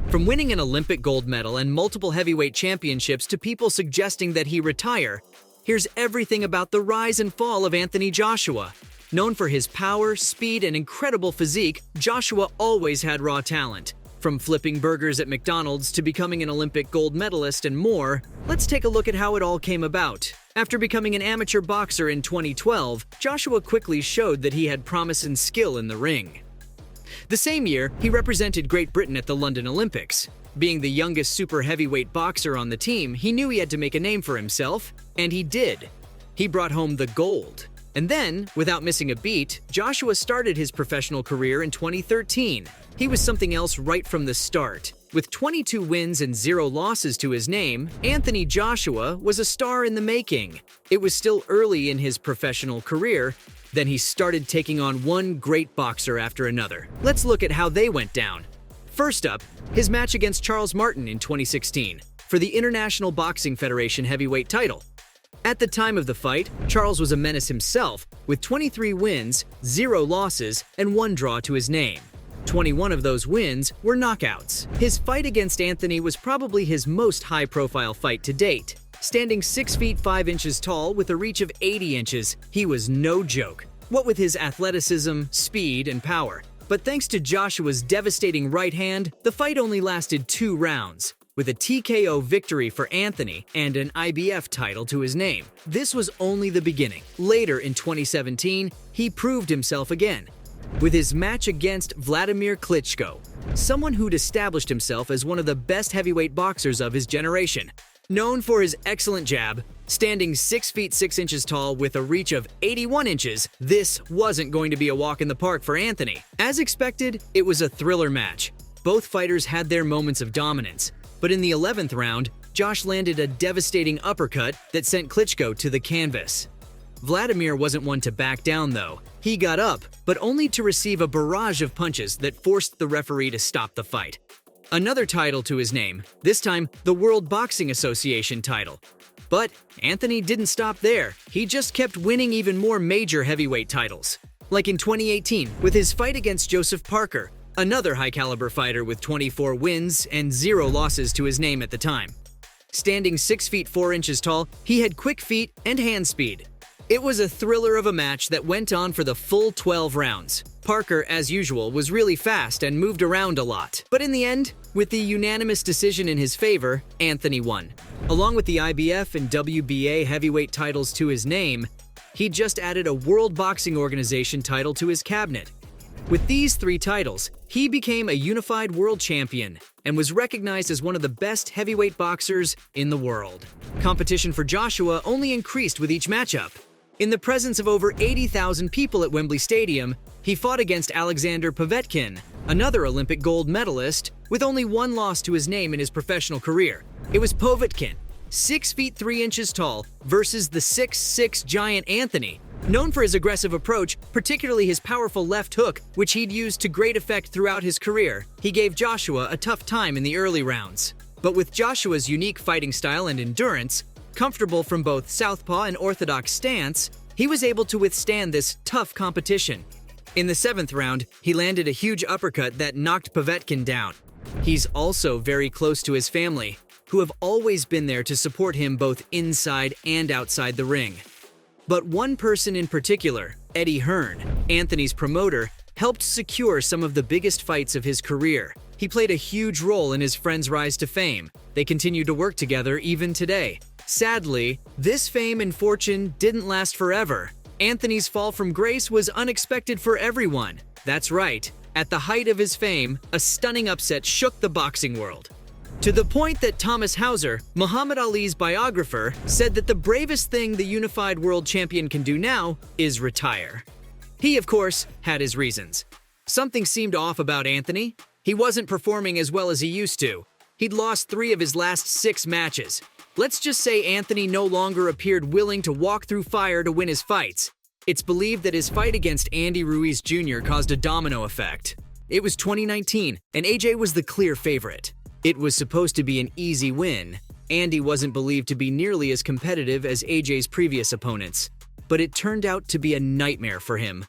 From winning an Olympic gold medal and multiple heavyweight championships to people suggesting that he retire, here's everything about the rise and fall of Anthony Joshua. Known for his power, speed, and incredible physique, Joshua always had raw talent. From flipping burgers at McDonald's to becoming an Olympic gold medalist and more, let's take a look at how it all came about. After becoming an amateur boxer in 2012, Joshua quickly showed that he had promise and skill in the ring. The same year, he represented Great Britain at the London Olympics. Being the youngest super heavyweight boxer on the team, he knew he had to make a name for himself, and he did. He brought home the gold. And then, without missing a beat, Joshua started his professional career in 2013. He was something else right from the start. With 22 wins and 0 losses to his name, Anthony Joshua was a star in the making. It was still early in his professional career. Then he started taking on one great boxer after another. Let's look at how they went down. First up, his match against Charles Martin in 2016 for the International Boxing Federation heavyweight title. At the time of the fight, Charles was a menace himself, with 23 wins, 0 losses, and 1 draw to his name. 21 of those wins were knockouts. His fight against Anthony was probably his most high-profile fight to date. Standing 6 feet 5 inches tall with a reach of 80 inches, he was no joke. What with his athleticism, speed, and power. But thanks to Joshua's devastating right hand, the fight only lasted 2 rounds. With a TKO victory for Anthony and an IBF title to his name. This was only the beginning. Later in 2017, he proved himself again. With his match against Vladimir Klitschko, someone who'd established himself as one of the best heavyweight boxers of his generation. Known for his excellent jab, standing 6 feet 6 inches tall with a reach of 81 inches, this wasn't going to be a walk in the park for Anthony. As expected, it was a thriller match. Both fighters had their moments of dominance. But in the 11th round, Josh landed a devastating uppercut that sent Klitschko to the canvas. Vladimir wasn't one to back down though. He got up, but only to receive a barrage of punches that forced the referee to stop the fight. Another title to his name, this time the World Boxing Association title. But Anthony didn't stop there. He just kept winning even more major heavyweight titles. Like in 2018, with his fight against Joseph Parker, another high-caliber fighter with 24 wins and 0 losses to his name at the time. Standing 6 feet 4 inches tall, he had quick feet and hand speed. It was a thriller of a match that went on for the full 12 rounds. Parker, as usual, was really fast and moved around a lot. But in the end, with the unanimous decision in his favor, Anthony won. Along with the IBF and WBA heavyweight titles to his name, he just added a World Boxing Organization title to his cabinet. With these 3 titles, he became a unified world champion and was recognized as one of the best heavyweight boxers in the world. Competition for Joshua only increased with each matchup. In the presence of over 80,000 people at Wembley Stadium, he fought against Alexander Povetkin, another Olympic gold medalist, with only 1 loss to his name in his professional career. It was Povetkin, 6 feet 3 inches tall, versus the 6'6" giant Anthony. Known for his aggressive approach, particularly his powerful left hook, which he'd used to great effect throughout his career, he gave Joshua a tough time in the early rounds. But with Joshua's unique fighting style and endurance, comfortable from both southpaw and orthodox stance, he was able to withstand this tough competition. In the 7th round, he landed a huge uppercut that knocked Povetkin down. He's also very close to his family, who have always been there to support him both inside and outside the ring. But one person in particular, Eddie Hearn, Anthony's promoter, helped secure some of the biggest fights of his career. He played a huge role in his friend's rise to fame. They continue to work together even today. Sadly, this fame and fortune didn't last forever. Anthony's fall from grace was unexpected for everyone. That's right, at the height of his fame, a stunning upset shook the boxing world. To the point that Thomas Hauser, Muhammad Ali's biographer, said that the bravest thing the unified world champion can do now is retire. He, of course, had his reasons. Something seemed off about Anthony. He wasn't performing as well as he used to. He'd lost 3 of his last 6 matches. Let's just say Anthony no longer appeared willing to walk through fire to win his fights. It's believed that his fight against Andy Ruiz Jr. caused a domino effect. It was 2019, and AJ was the clear favorite. It was supposed to be an easy win. Andy wasn't believed to be nearly as competitive as AJ's previous opponents, but it turned out to be a nightmare for him.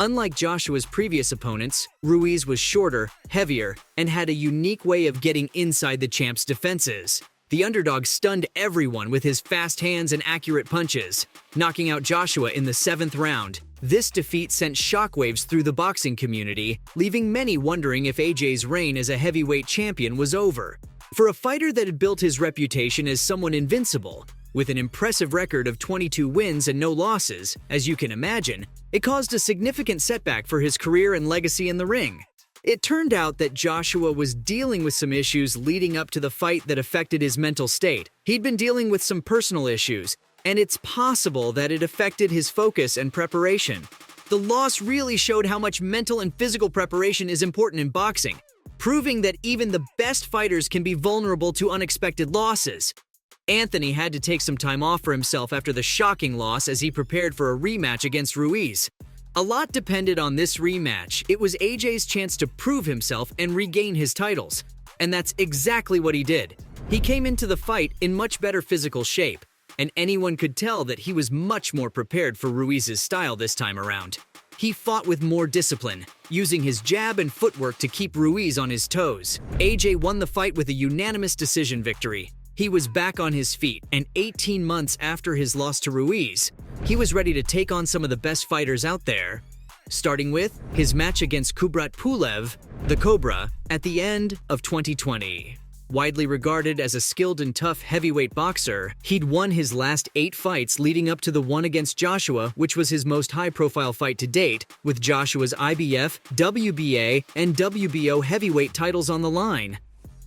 Unlike Joshua's previous opponents, Ruiz was shorter, heavier, and had a unique way of getting inside the champ's defenses. The underdog stunned everyone with his fast hands and accurate punches, knocking out Joshua in the 7th round. This defeat sent shockwaves through the boxing community, leaving many wondering if AJ's reign as a heavyweight champion was over. For a fighter that had built his reputation as someone invincible, with an impressive record of 22 wins and no losses, as you can imagine, it caused a significant setback for his career and legacy in the ring. It turned out that Joshua was dealing with some issues leading up to the fight that affected his mental state. He'd been dealing with some personal issues, and it's possible that it affected his focus and preparation. The loss really showed how much mental and physical preparation is important in boxing, proving that even the best fighters can be vulnerable to unexpected losses. Anthony had to take some time off for himself after the shocking loss as he prepared for a rematch against Ruiz. A lot depended on this rematch. It was AJ's chance to prove himself and regain his titles. And that's exactly what he did. He came into the fight in much better physical shape, and anyone could tell that he was much more prepared for Ruiz's style this time around. He fought with more discipline, using his jab and footwork to keep Ruiz on his toes. AJ won the fight with a unanimous decision victory. He was back on his feet, and 18 months after his loss to Ruiz, he was ready to take on some of the best fighters out there, starting with his match against Kubrat Pulev, the Cobra, at the end of 2020. Widely regarded as a skilled and tough heavyweight boxer, he'd won his last 8 fights leading up to the one against Joshua, which was his most high-profile fight to date, with Joshua's IBF, WBA, and WBO heavyweight titles on the line.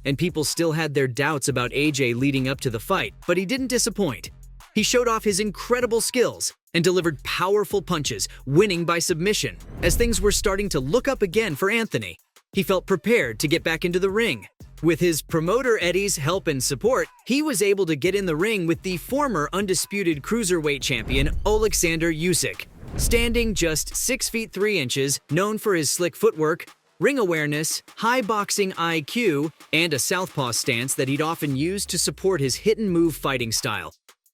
And people still had their doubts about AJ leading up to the fight, but he didn't disappoint. He showed off his incredible skills and delivered powerful punches, winning by submission. As things were starting to look up again for Anthony, he felt prepared to get back into the ring. With his promoter Eddie's help and support, he was able to get in the ring with the former undisputed cruiserweight champion Oleksandr Usyk. Standing just 6 feet 3 inches, known for his slick footwork, ring awareness, high boxing IQ, and a southpaw stance that he'd often used to support his hit-and-move fighting style.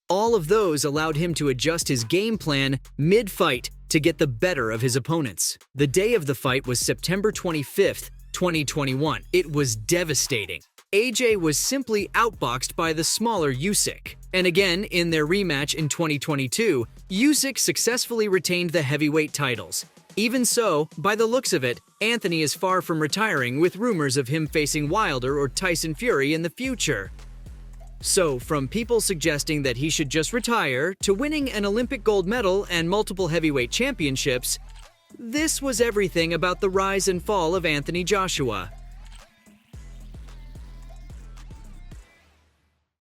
All of those allowed him to adjust his game plan mid-fight to get the better of his opponents. The day of the fight was September 25th, 2021. It was devastating. AJ was simply outboxed by the smaller Usyk. And again, in their rematch in 2022, Usyk successfully retained the heavyweight titles. Even so, by the looks of it, Anthony is far from retiring, with rumors of him facing Wilder or Tyson Fury in the future. So, from people suggesting that he should just retire to winning an Olympic gold medal and multiple heavyweight championships, this was everything about the rise and fall of Anthony Joshua.